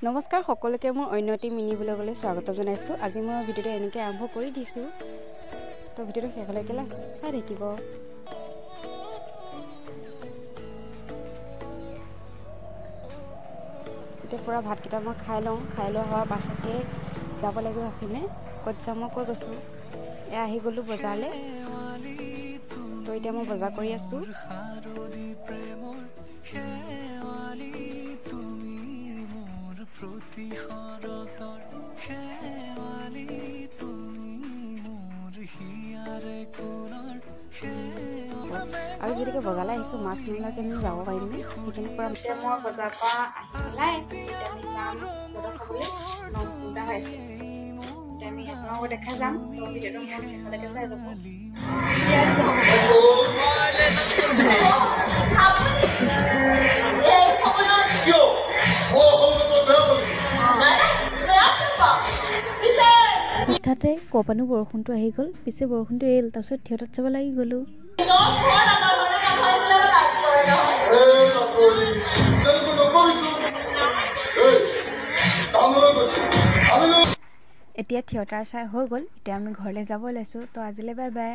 নমস্কাৰ সকলোকে মোৰ অন্যটি মিনি ব্লগলৈ স্বাগতম জনাইছোঁ। আজি মই ভিডিঅ'টো এনেকৈ আৰম্ভ কৰি দিছোঁ, তো ভিডিঅ'টো শেষলৈকে চাই থাকিব। এতিয়া পূৰা ভাতকেইটা মই খাই লওঁ। খাই লোৱা হোৱাৰ পাছতে যাব লাগিব সেইপিনে। ক'ত যাম মই কৈ গৈছোঁ, এয়া আহি গ'লোঁ বজাৰলৈ। তো এতিয়া মই বজাৰ কৰি আছোঁ। আৰু যিহেতুকে বজাৰলৈ আহিছোঁ, মাছ নোলোৱাকৈ আমি যাব পাৰিম নে, সেইকাৰণে পৰা এতিয়া মই বজাৰৰ পৰা আহি পেলাই এতিয়া আমি যাম বজাৰ চাবলৈ। 9 হৈ আছে, এতিয়া আমি আপোনালোকক দেখা যাম। তো ভিডিঅ'টো মোৰ শেষলৈকে চাই যাব। হঠাতে ক'পানো বৰষুণটো আহি গ'ল। পিছে বৰষুণটো এৰিল, তাৰপিছত থিয়েটাৰত চাব লাগি গ'লোঁ। এতিয়া থিয়েটাৰ চাই হৈ গ'ল, এতিয়া আমি ঘৰলৈ যাব ওলাইছোঁ। তো আজিলৈ বাই বাই।